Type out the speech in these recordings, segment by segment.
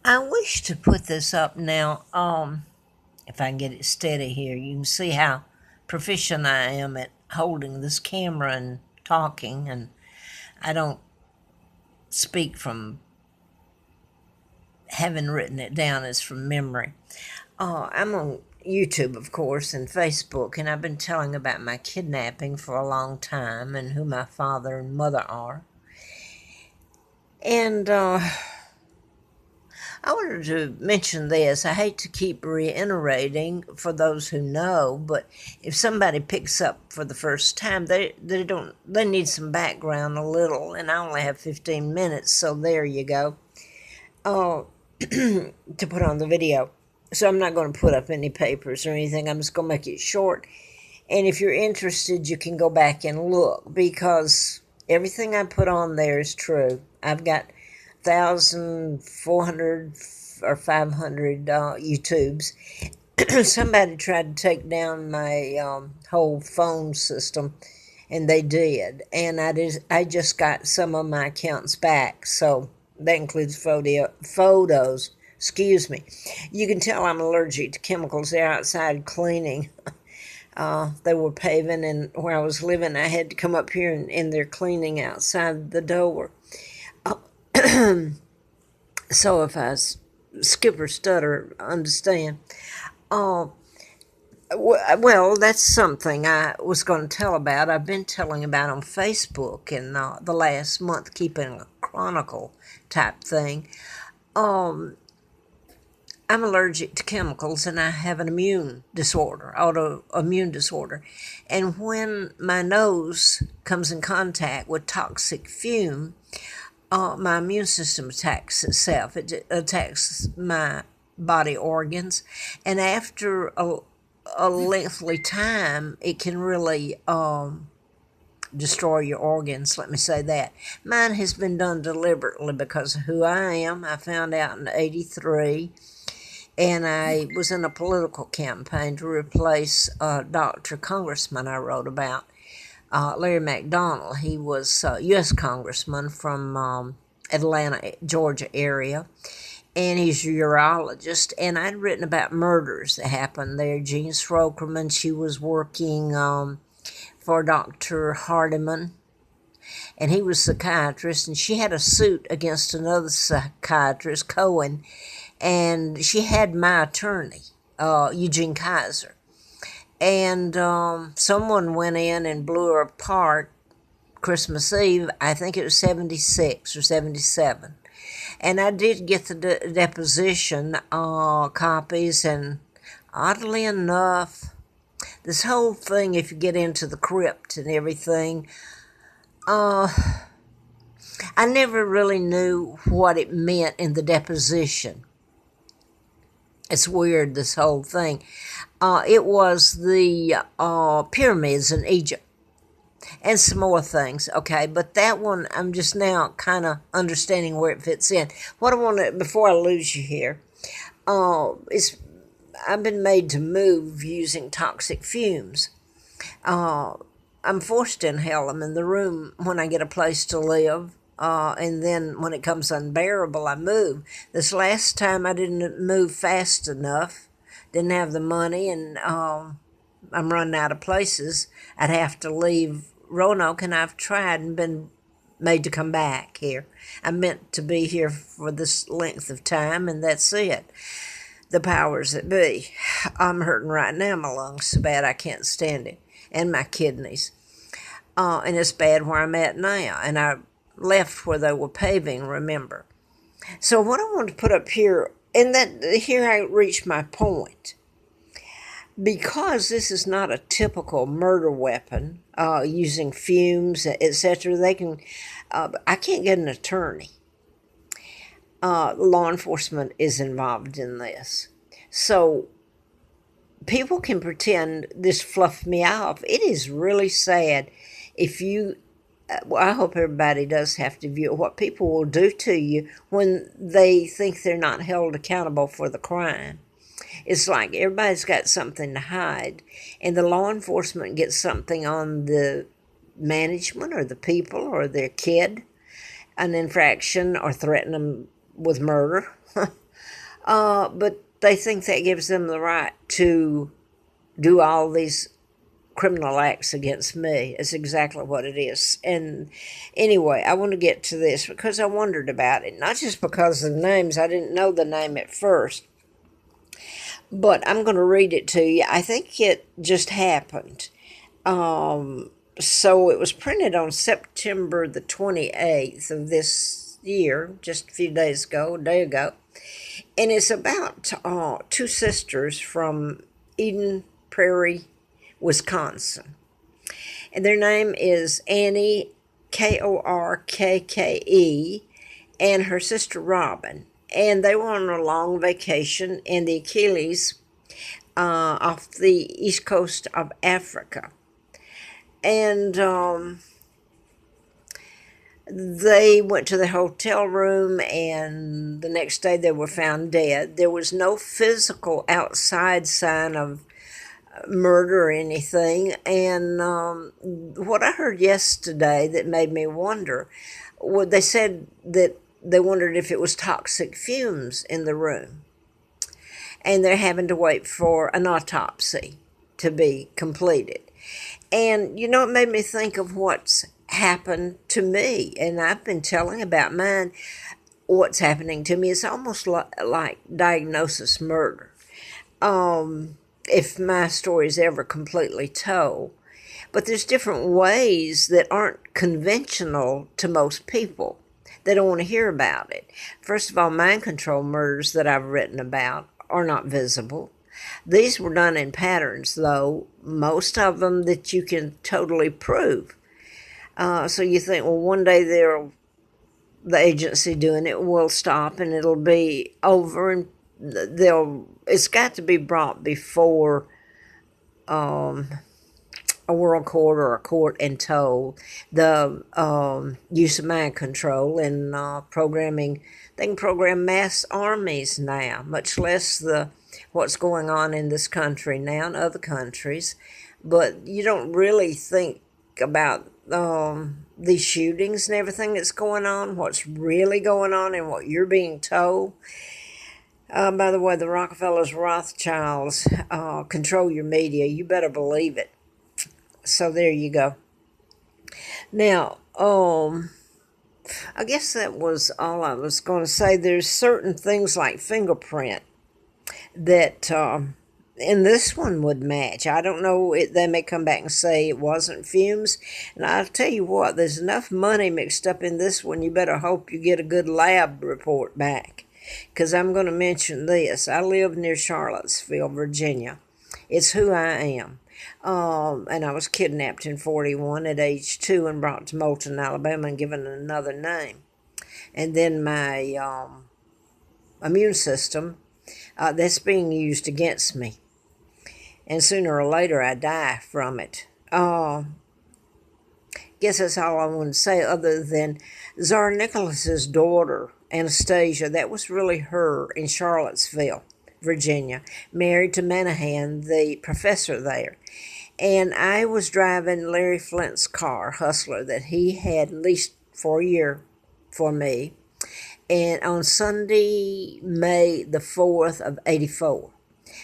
I wish to put this up now. If I can get it steady here, you can see how proficient I am at holding this camera and talking, and I don't speak from having written it down as from memory. I'm on YouTube, of course, and Facebook, and I've been telling about my kidnapping for a long time and who my father and mother are. And I wanted to mention this. I hate to keep reiterating for those who know, but if somebody picks up for the first time, they need some background a little, and I only have 15 minutes, so there you go. Oh, to put on the video. So I'm not going to put up any papers or anything. I'm just going to make it short. And if you're interested, you can go back and look because everything I put on there is true. I've got 1,400 or 500 YouTubes. Somebody tried to take down my whole phone system, and they did. And I just got some of my accounts back, so that includes photos. Excuse me. You can tell I'm allergic to chemicals. They're outside cleaning. They were paving, and where I was living, I had to come up here, and they're cleaning outside the door. So if I skip or stutter, understand. Uh, well, that's something I was going to tell about. I've been telling about on Facebook in the last month, keeping a chronicle type thing. Um, I'm allergic to chemicals and I have an immune disorder, autoimmune disorder. And when my nose comes in contact with toxic fume, my immune system attacks itself. It attacks my body organs. And after a lengthy time, it can really destroy your organs, let me say that. Mine has been done deliberately because of who I am. I found out in '83, and I was in a political campaign to replace a Dr. Congressman I wrote about, Larry McDonald. He was a U.S. Congressman from Atlanta, Georgia area, and he's a urologist. And I'd written about murders that happened there. Jean Strokerman, she was working for Dr. Hardiman, and he was a psychiatrist, and she had a suit against another psychiatrist, Cohen, and she had my attorney, Eugene Kaiser. And someone went in and blew her apart Christmas Eve. I think it was 76 or 77. And I did get the deposition copies, and oddly enough, this whole thing, if you get into the crypt and everything, uh, I never really knew what it meant in the deposition. It's weird, this whole thing. It was the pyramids in Egypt and some more things, okay? But that one, I'm just now kind of understanding where it fits in. What I want to, before I lose you here, is I've been made to move using toxic fumes. Uh, I'm forced to inhale them in the room when I get a place to live. And then when it comes unbearable, I move. This last time I didn't move fast enough, didn't have the money, and I'm running out of places. I'd have to leave Roanoke, and I've tried and been made to come back here. I meant to be here for this length of time, and that's it. The powers that be. I'm hurting right now. My lungs so bad I can't stand it, and my kidneys. And it's bad where I'm at now. And I left where they were paving, remember. So what I want to put up here, and that here I reach my point. Because this is not a typical murder weapon, using fumes, etc., they can. I can't get an attorney. Law enforcement is involved in this, so people can pretend this fluffed me off. It is really sad if you. Well, I hope everybody does have to view what people will do to you when they think they're not held accountable for the crime. It's like everybody's got something to hide, and the law enforcement gets something on the management or the people or their kid, an infraction, or threaten them with murder. But they think that gives them the right to do all these criminal acts against me. It's exactly what it is. And anyway, I want to get to this because I wondered about it. Not just because of the names. I didn't know the name at first. But I'm going to read it to you. I think it just happened. So it was printed on September the 28th of this year, just a few days ago, a day ago. And it's about two sisters from Eden Prairie, Wisconsin. And their name is Annie, Korkke, and her sister Robin. And they were on a long vacation in the Achilles off the east coast of Africa. And they went to the hotel room, and the next day they were found dead. There was no physical outside sign of murder or anything. And what I heard yesterday that made me wonder, well, they said that they wondered if it was toxic fumes in the room. And they're having to wait for an autopsy to be completed. And, you know, it made me think of what's happened to me. And I've been telling about mine, what's happening to me. It's almost like diagnosis murder. If my story is ever completely told. But there's different ways that aren't conventional to most people. They don't want to hear about it. First of all, mind control murders that I've written about are not visible. These were done in patterns, though, most of them that you can totally prove. So you think, well, one day the agency doing it will stop and it'll be over, and it's got to be brought before a world court or a court and told. The use of mind control and programming. They can program mass armies now, much less what's going on in this country now and other countries. But you don't really think about these shootings and everything that's going on, what's really going on and what you're being told. By the way, the Rockefellers, Rothschilds control your media. You better believe it. So there you go. Now, I guess that was all I was going to say. There's certain things like fingerprint that in this one would match. I don't know. They may come back and say it wasn't fumes. And I'll tell you what, there's enough money mixed up in this one. You better hope you get a good lab report back. Because I'm going to mention this. I live near Charlottesville, Virginia. It's who I am. And I was kidnapped in 41 at age 2 and brought to Moulton, Alabama, and given another name. And then my immune system, that's being used against me. And sooner or later I die from it. Guess that's all I want to say, other than Tsar Nicholas's daughter, Anastasia, that was really her in Charlottesville, Virginia, married to Manahan, the professor there. And I was driving Larry Flint's car, Hustler, that he had leased for a year for me. And on Sunday, May the 4th of 84.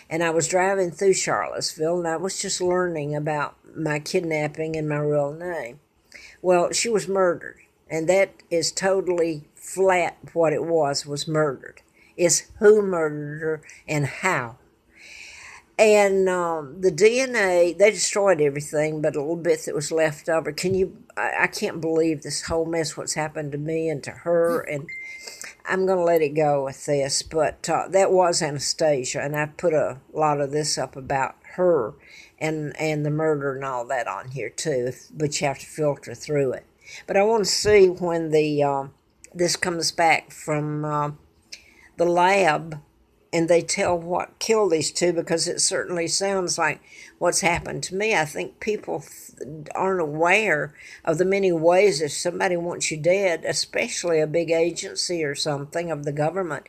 And I was driving through Charlottesville, and I was just learning about my kidnapping and my real name. Well, she was murdered, and that is totally flat what it was murdered. It's who murdered her and how. And the DNA, they destroyed everything, but a little bit that was left over. I can't believe this whole mess, what's happened to me and to her, and I'm going to let it go with this. But that was Anastasia, and I put a lot of this up about her and the murder and all that on here too, but you have to filter through it. But I want to see when this comes back from the lab, and they tell what killed these two, because it certainly sounds like what's happened to me. I think people aren't aware of the many ways if somebody wants you dead, especially a big agency or something of the government,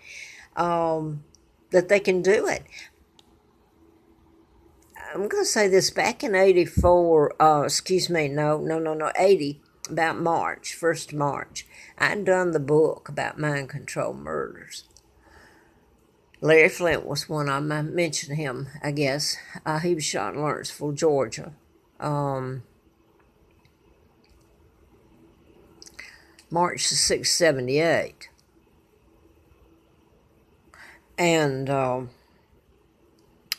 that they can do it. I'm going to say this, back in 84, 80, about March, 1st March. I'd done the book about mind control murders. Larry Flint was one of them. I mentioned him, I guess. He was shot in Lawrenceville, Georgia. March the 6th, 78. And I'm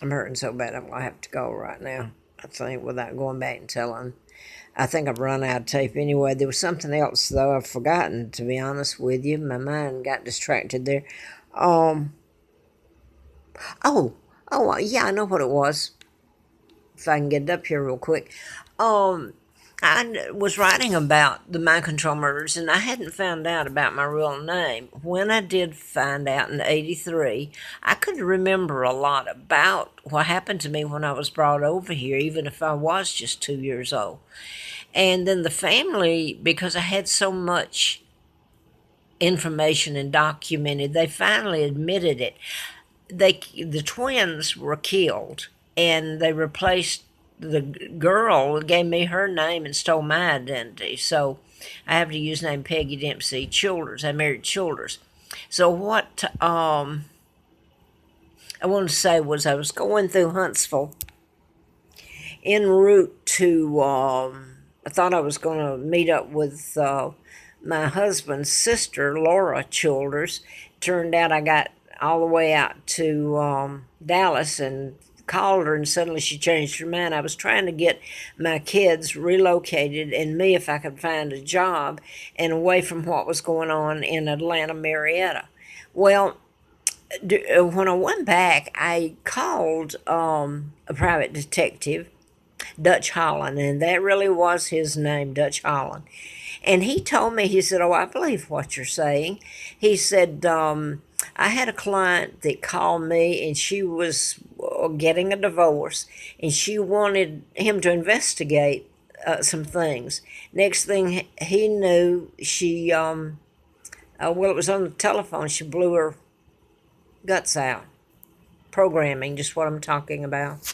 hurting so bad I'm going to have to go right now, I think, without going back and telling. I think I've run out of tape anyway. There was something else, though, I've forgotten, to be honest with you. My mind got distracted there. Yeah, I know what it was. If I can get it up here real quick. I was writing about the mind control murders, and I hadn't found out about my real name. When I did find out in '83, I could remember a lot about what happened to me when I was brought over here, even if I was just 2 years old. And then the family, because I had so much information and documented, they finally admitted it. The twins were killed, and they replaced the girl, gave me her name and stole my identity. So I have to use the name Peggy Dempsey Childers. I married Childers. So what I wanted to say was I was going through Huntsville en route to, I thought I was going to meet up with my husband's sister, Laura Childers. Turned out I got all the way out to Dallas and called her, and suddenly she changed her mind. I was trying to get my kids relocated and me, if I could find a job, and away from what was going on in Atlanta, Marietta. Well, when I went back, I called a private detective, Dutch Holland, and that really was his name, Dutch Holland. And he told me, he said, "Oh, I believe what you're saying." He said, I had a client that called me, and she was getting a divorce, and she wanted him to investigate some things. Next thing he knew, she, it was on the telephone, she blew her guts out. Programming, just what I'm talking about.